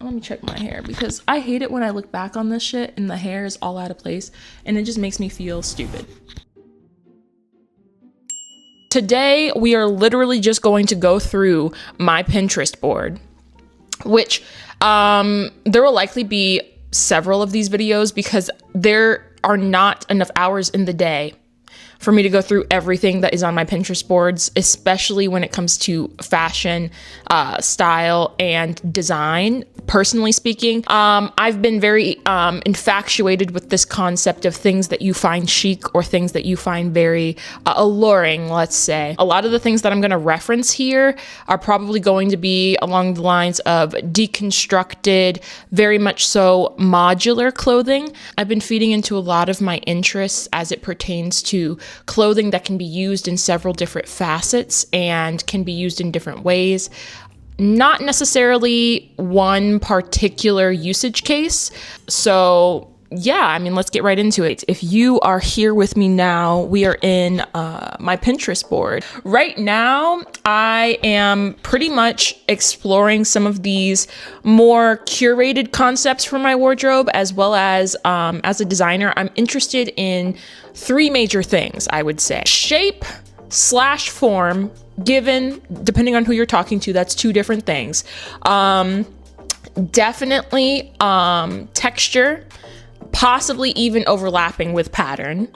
let me check my hair, because I hate it when I look back on this shit and the hair is all out of place and it just makes me feel stupid. Today, we are literally just going to go through my Pinterest board, which there will likely be several of these videos because there are not enough hours in the day for me to go through everything that is on my Pinterest boards, especially when it comes to fashion, style, and design. Personally speaking, I've been very infatuated with this concept of things that you find chic or things that you find very alluring, let's say. A lot of the things that I'm going to reference here are probably going to be along the lines of deconstructed, very much so modular clothing. I've been feeding into a lot of my interests as it pertains to clothing that can be used in several different facets and can be used in different ways. Not necessarily one particular usage case. So yeah, I mean, let's get right into it. If you are here with me now, we are in my Pinterest board. Right now, I am pretty much exploring some of these more curated concepts for my wardrobe, as well as a designer, I'm interested in three major things, I would say. Shape / form, given, depending on who you're talking to, that's two different things. Definitely texture, possibly even overlapping with pattern,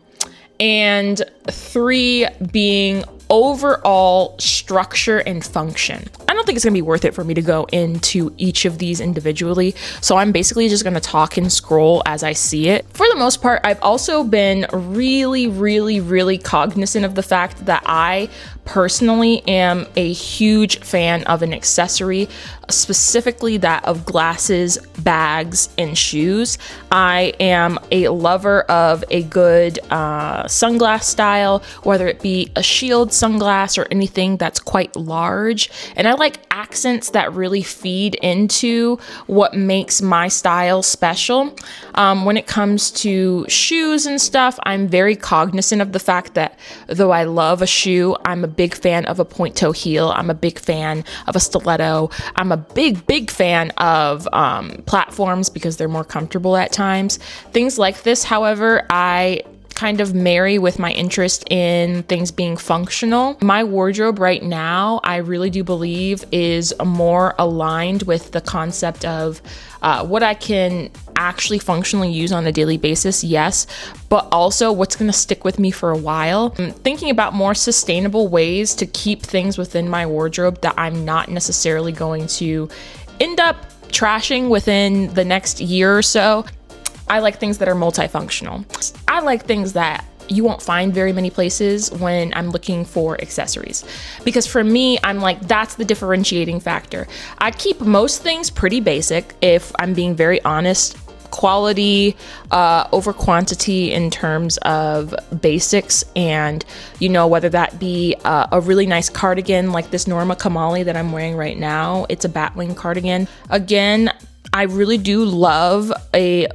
and 3 being overall structure and function. I don't think it's gonna be worth it for me to go into each of these individually, so I'm basically just gonna talk and scroll as I see it. For the most part, I've also been really cognizant of the fact that I personally am a huge fan of an accessory, specifically that of glasses, bags, and shoes. I am a lover of a good sunglass style, whether it be a shield sunglass or anything that's quite large. And I like accents that really feed into what makes my style special. When it comes to shoes and stuff, I'm very cognizant of the fact that though I love a shoe, I'm a big fan of a point toe heel. I'm a big fan of a stiletto. I'm a big fan of platforms because they're more comfortable at times. Things like this, however, I kind of marry with my interest in things being functional. My wardrobe right now, I really do believe, is more aligned with the concept of what I can actually functionally use on a daily basis, yes, but also what's going to stick with me for a while. I'm thinking about more sustainable ways to keep things within my wardrobe that I'm not necessarily going to end up trashing within the next year or so. I like things that are multifunctional. I like things that you won't find very many places when I'm looking for accessories. Because for me, I'm like, that's the differentiating factor. I keep most things pretty basic, if I'm being very honest. Quality over quantity in terms of basics, and whether that be a really nice cardigan like this Norma Kamali that I'm wearing right now. It's a batwing cardigan. Again, I really do love a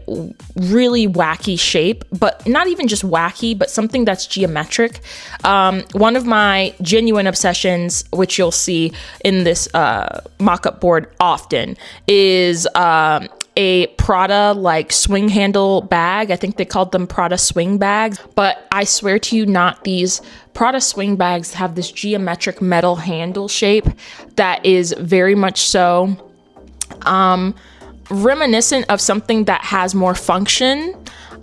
really wacky shape, but not even just wacky, but something that's geometric. One of my genuine obsessions, which you'll see in this mock-up board often, is a Prada like swing handle bag. I think they called them Prada swing bags, but I swear to you, not these. Prada swing bags have this geometric metal handle shape that is very much so reminiscent of something that has more function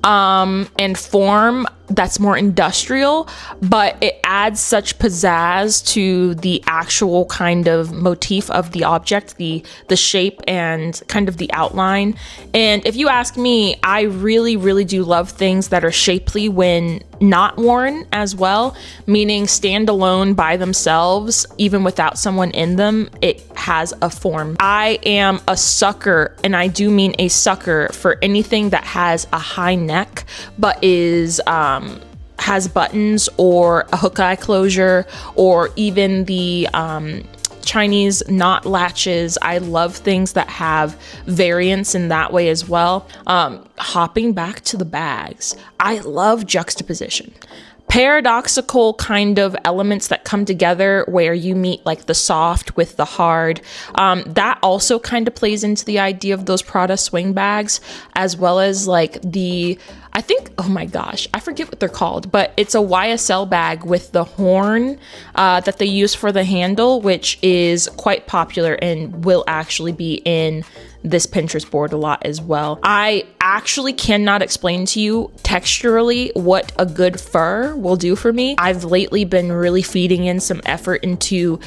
and form, that's more industrial, but it adds such pizzazz to the actual kind of motif of the object, the shape and kind of the outline. And if you ask me, I really do love things that are shapely when not worn as well, meaning stand alone by themselves, even without someone in them, it has a form. I am a sucker, and I do mean a sucker, for anything that has a high neck, but is has buttons or a hook eye closure, or even the Chinese knot latches. I love things that have variance in that way as well. Hopping back to the bags, I love juxtaposition. paradoxical kind of elements that come together where you meet like the soft with the hard. That also kind of plays into the idea of those Prada swing bags, as well as like I think, oh my gosh, I forget what they're called, but it's a YSL bag with the horn that they use for the handle, which is quite popular and will actually be in this Pinterest board a lot as well. I actually cannot explain to you texturally what a good fur will do for me. I've lately been really feeding in some effort into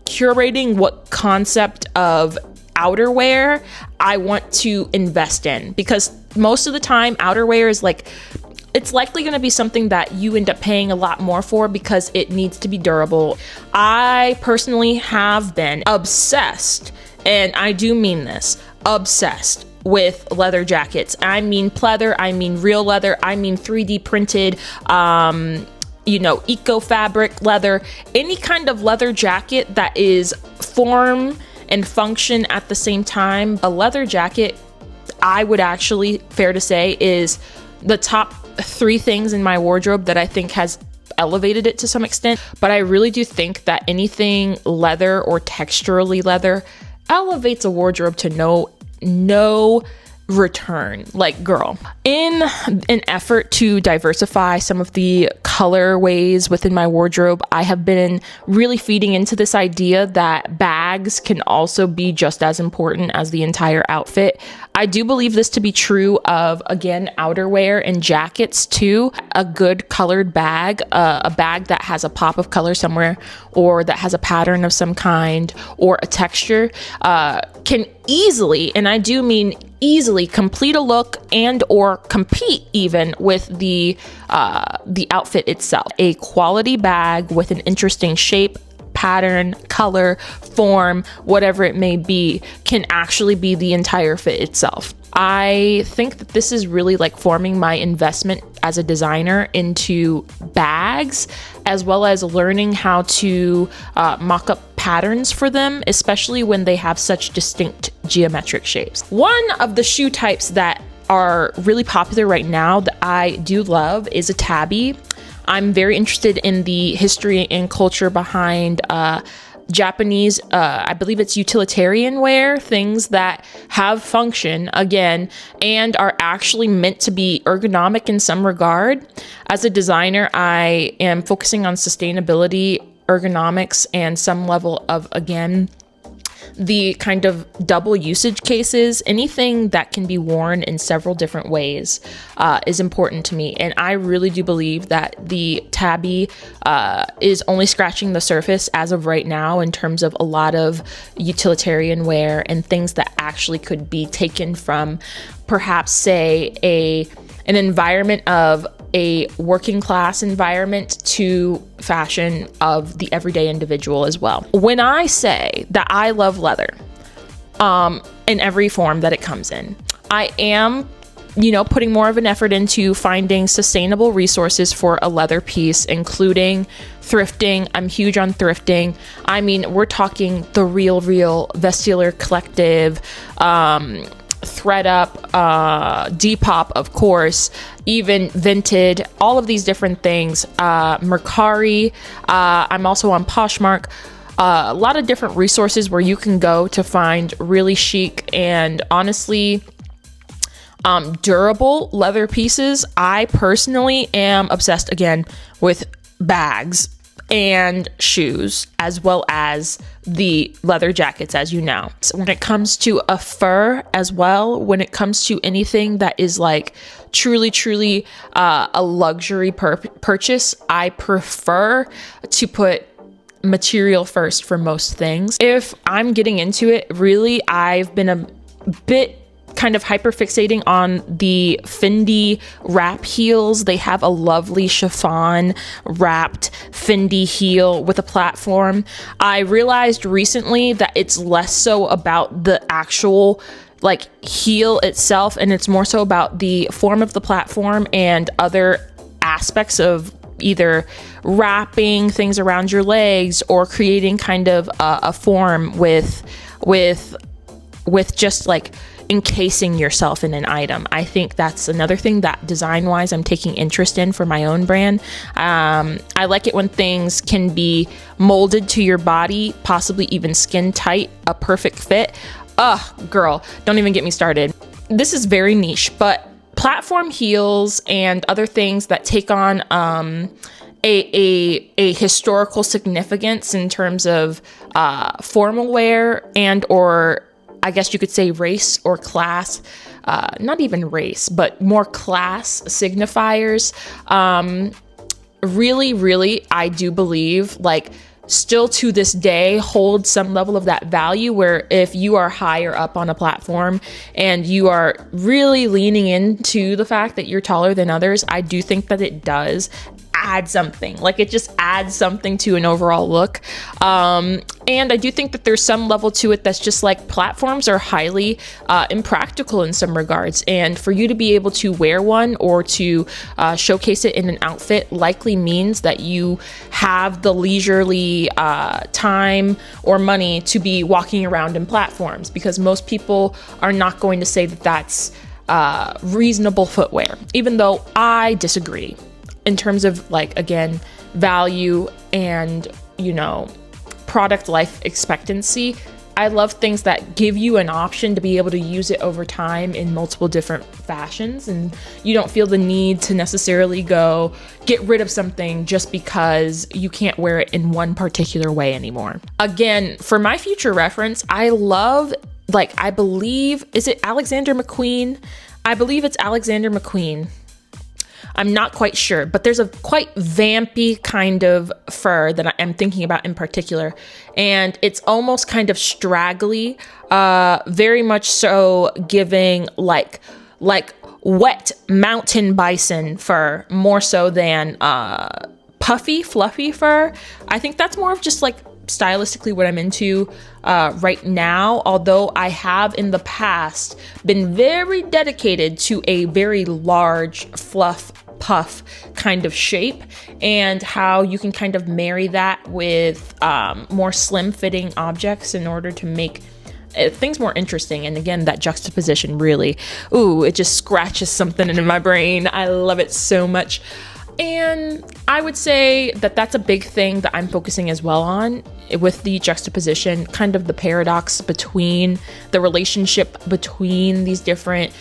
curating what concept of outerwear I want to invest in, because most of the time outerwear is like, it's likely going to be something that you end up paying a lot more for because it needs to be durable. I personally have been obsessed, and I do mean this, obsessed with leather jackets. I mean pleather, I mean real leather, I mean 3D printed, eco fabric leather, any kind of leather jacket that is form and function at the same time. A leather jacket, I would actually, fair to say, is the top 3 things in my wardrobe that I think has elevated it to some extent. But I really do think that anything leather or texturally leather elevates a wardrobe to no return. Like, girl, in an effort to diversify some of the colorways within my wardrobe, I have been really feeding into this idea that bags can also be just as important as the entire outfit. I do believe this to be true of, again, outerwear and jackets too. A good colored bag, a bag that has a pop of color somewhere, or that has a pattern of some kind, or a texture, can easily, and I do mean easily, complete a look and or compete even with the outfit itself. A quality bag with an interesting shape, pattern, color, form, whatever it may be, can actually be the entire fit itself. I think that this is really like forming my investment as a designer into bags, as well as learning how to mock up patterns for them, especially when they have such distinct geometric shapes. One of the shoe types that are really popular right now that I do love is a tabby. I'm very interested in the history and culture behind Japanese, I believe it's utilitarian wear, things that have function, again, and are actually meant to be ergonomic in some regard. As a designer, I am focusing on sustainability, ergonomics, and some level of, again, the kind of double usage cases. Anything that can be worn in several different ways is important to me. And I really do believe that the tabby is only scratching the surface as of right now in terms of a lot of utilitarian wear and things that actually could be taken from perhaps, say, an environment of a working class environment to fashion of the everyday individual as well. When I say that I love leather, in every form that it comes in, I am, putting more of an effort into finding sustainable resources for a leather piece, including thrifting. I'm huge on thrifting. I mean, we're talking the Real Vestiaire Collective, ThredUp, Depop, of course, even Vinted, all of these different things, Mercari. I'm also on Poshmark. A lot of different resources where you can go to find really chic and honestly durable leather pieces. I personally am obsessed, again, with bags and shoes, as well as the leather jackets, as you know. So when it comes to a fur as well, when it comes to anything that is like truly a luxury purchase, I prefer to put material first for most things. If I'm getting into it, really, I've been a bit kind of hyperfixating on the Fendi wrap heels. They have a lovely chiffon wrapped Fendi heel with a platform. I realized recently that it's less so about the actual like heel itself, and it's more so about the form of the platform and other aspects of either wrapping things around your legs or creating kind of a form with with just like encasing yourself in an item. I think that's another thing that design wise I'm taking interest in for my own brand. I like it when things can be molded to your body, possibly even skin tight, a perfect fit. Ugh, girl, don't even get me started. This is very niche, but platform heels and other things that take on a historical significance in terms of formal wear and or I guess you could say race or class, not even race, but more class signifiers. Really, I do believe like still to this day hold some level of that value where if you are higher up on a platform and you are really leaning into the fact that you're taller than others, I do think that it does add something. Like it just adds something to an overall look. And I do think that there's some level to it that's just like platforms are highly impractical in some regards. And for you to be able to wear one or to showcase it in an outfit likely means that you have the leisurely time or money to be walking around in platforms, because most people are not going to say that that's reasonable footwear, even though I disagree. In terms of like, again, value and, you know, product life expectancy, I love things that give you an option to be able to use it over time in multiple different fashions. And you don't feel the need to necessarily go get rid of something just because you can't wear it in one particular way anymore. Again, for my future reference, I love, like, I believe, is it Alexander McQueen? I believe it's Alexander McQueen. I'm not quite sure, but there's a quite vampy kind of fur that I'm thinking about in particular. And it's almost kind of straggly, very much so giving like wet mountain bison fur more so than puffy, fluffy fur. I think that's more of just like stylistically what I'm into right now, although I have in the past been very dedicated to a very large fluff puff kind of shape, and how you can kind of marry that with more slim fitting objects in order to make things more interesting. And again, that juxtaposition really, it just scratches something in my brain. I love it so much. And I would say that that's a big thing that I'm focusing as well on with the juxtaposition, kind of the paradox between the relationship between these different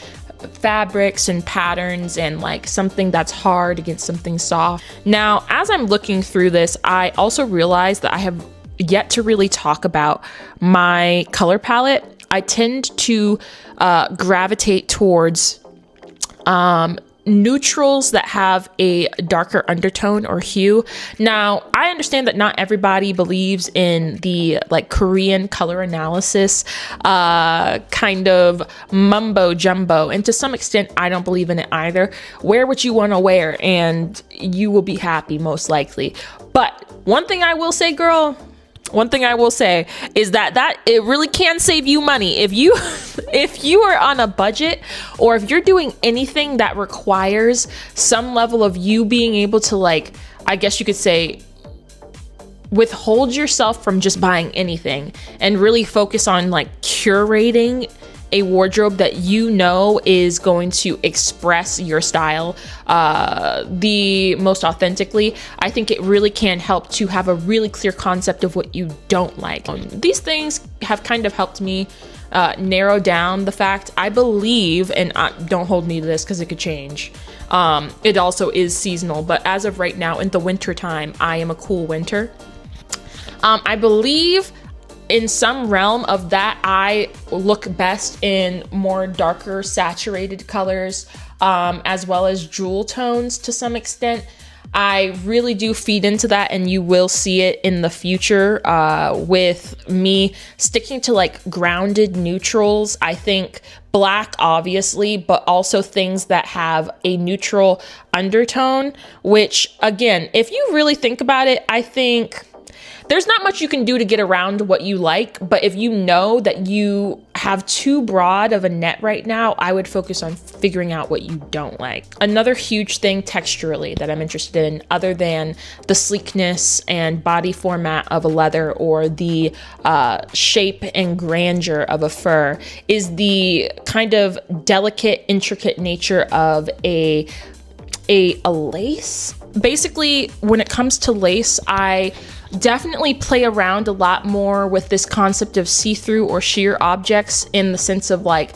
fabrics and patterns, and like something that's hard against something soft. Now, as I'm looking through this, I also realized that I have yet to really talk about my color palette. I tend to gravitate towards neutrals that have a darker undertone or hue. Now, I understand that not everybody believes in the like Korean color analysis kind of mumbo jumbo, and to some extent I don't believe in it either. Wear what you want to wear and you will be happy, most likely. But one thing I will say, girl, one thing I will say is that it really can save you money if you are on a budget, or if you're doing anything that requires some level of you being able to, like, I guess you could say, withhold yourself from just buying anything and really focus on like curating a wardrobe that you know is going to express your style the most authentically. I think it really can help to have a really clear concept of what you don't like. These things have kind of helped me narrow down the fact, I believe, and don't hold me to this because it could change. It also is seasonal, but as of right now in the winter time, I am a cool winter. I believe in some realm of that, I look best in more darker saturated colors, as well as jewel tones to some extent. I really do feed into that, and you will see it in the future with me sticking to like grounded neutrals. I think black, obviously, but also things that have a neutral undertone, which again, if you really think about it, I think there's not much you can do to get around what you like, but if you know that you have too broad of a net right now. I would focus on figuring out what you don't like. Another huge thing texturally that I'm interested in, other than the sleekness and body format of a leather or the shape and grandeur of a fur, is the kind of delicate, intricate nature of a lace. Basically, when it comes to lace, I definitely play around a lot more with this concept of see-through or sheer objects, in the sense of like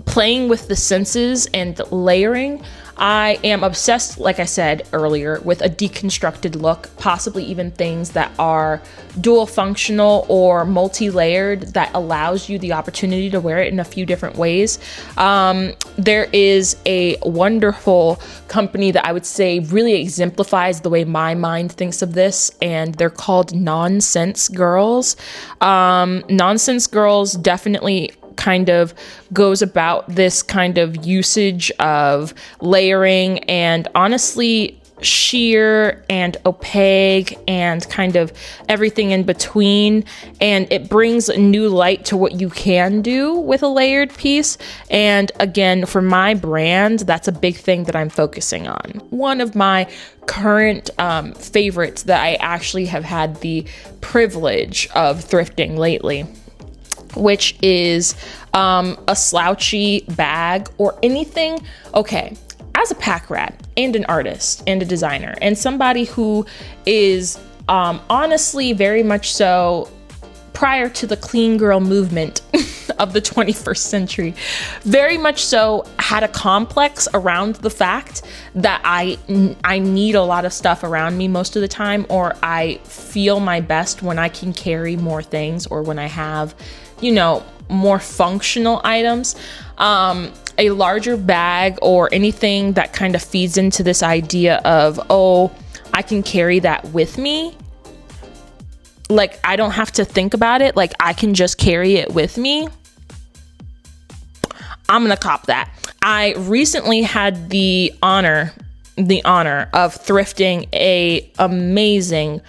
playing with the senses and layering. I am obsessed, like I said earlier, with a deconstructed look, possibly even things that are dual functional or multi-layered, that allows you the opportunity to wear it in a few different ways. There is a wonderful company that I would say really exemplifies the way my mind thinks of this, and they're called Nonsense Girls. Nonsense Girls definitely kind of goes about this kind of usage of layering and honestly sheer and opaque and kind of everything in between, and it brings a new light to what you can do with a layered piece. And again, for my brand, that's a big thing that I'm focusing on. One of my current favorites that I actually have had the privilege of thrifting lately, which is a slouchy bag or anything. Okay, as a pack rat and an artist and a designer and somebody who is honestly very much so, prior to the clean girl movement of the 21st century, very much so had a complex around the fact that I need a lot of stuff around me most of the time, or I feel my best when I can carry more things, or when I have, you know, more functional items. A larger bag or anything that kind of feeds into this idea of, oh, I can carry that with me. Like, I don't have to think about it. Like, I can just carry it with me. I'm gonna cop that. I recently had the honor of thrifting a amazing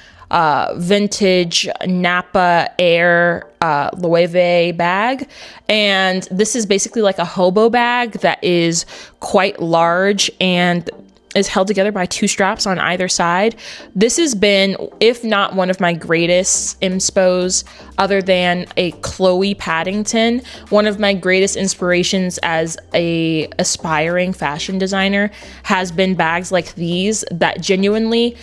vintage Napa Air Loewe bag, and this is basically like a hobo bag that is quite large and is held together by two straps on either side. This has been, if not one of my greatest inspos, other than a Chloe Paddington, one of my greatest inspirations as a aspiring fashion designer has been bags like these that genuinely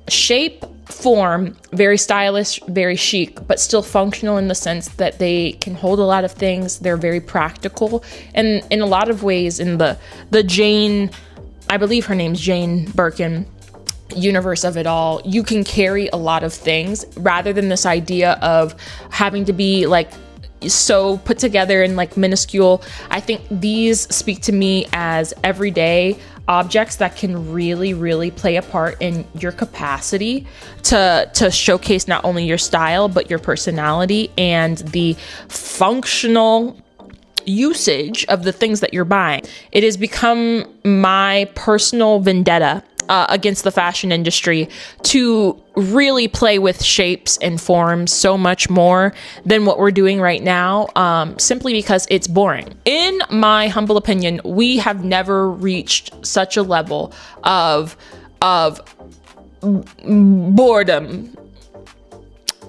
shape, form, very stylish, very chic, but still functional in the sense that they can hold a lot of things. They're very practical, and in a lot of ways, in the Jane, I believe her name's Jane Birkin universe of it all, you can carry a lot of things rather than this idea of having to be like so put together and like minuscule. I think these speak to me as everyday objects that can really, really play a part in your capacity to showcase not only your style, but your personality and the functional usage of the things that you're buying. It has become my personal vendetta against the fashion industry to really play with shapes and forms so much more than what we're doing right now, simply because it's boring. In my humble opinion, we have never reached such a level of boredom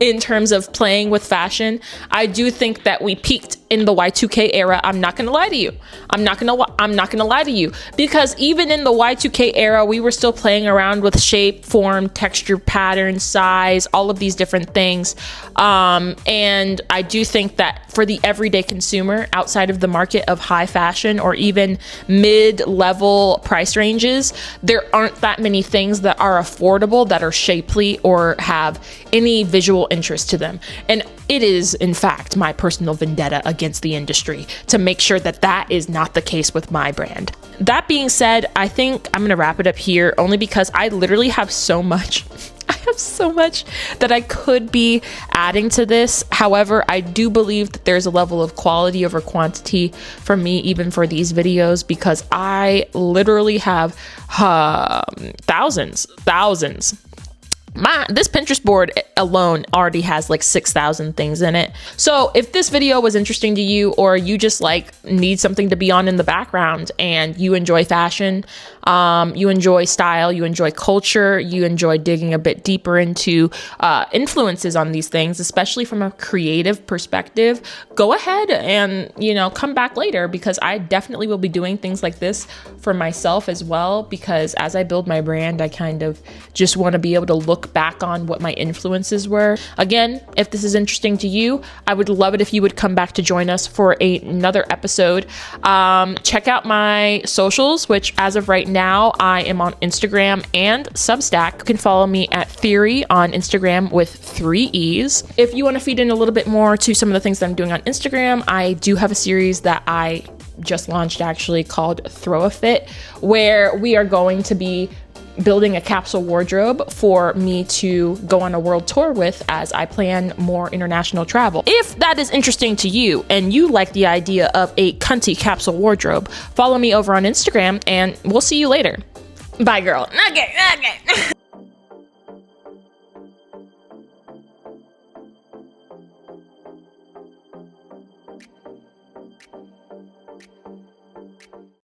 in terms of playing with fashion. I do think that we peaked in the Y2K era. I'm not gonna lie to you. I'm not gonna lie to you, because even in the Y2K era, we were still playing around with shape, form, texture, pattern, size, all of these different things. And I do think that for the everyday consumer outside of the market of high fashion or even mid-level price ranges, there aren't that many things that are affordable, that are shapely, or have any visual interest to them. And it is, in fact, my personal vendetta against the industry to make sure that that is not the case with my brand. That being said, I think I'm gonna wrap it up here, only because I literally have so much. I have so much that I could be adding to this. However, I do believe that there's a level of quality over quantity for me, even for these videos, because I literally have thousands This Pinterest board alone already has like 6,000 things in it. So if this video was interesting to you, or you just like need something to be on in the background and you enjoy fashion, you enjoy style, you enjoy culture, you enjoy digging a bit deeper into influences on these things, especially from a creative perspective, go ahead and, come back later, because I definitely will be doing things like this for myself as well, because as I build my brand, I kind of just want to be able to look back on what my influences were. Again, if this is interesting to you, I would love it if you would come back to join us for another episode. Check out my socials, which as of right now, I am on Instagram and Substack. You can follow me at Theory on Instagram with 3 E's. If you want to feed in a little bit more to some of the things that I'm doing on Instagram, I do have a series that I just launched actually called Throw a Fit, where we are going to be building a capsule wardrobe for me to go on a world tour with as I plan more international travel. If that is interesting to you and you like the idea of a cunty capsule wardrobe, follow me over on Instagram and we'll see you later. Bye, girl. Okay.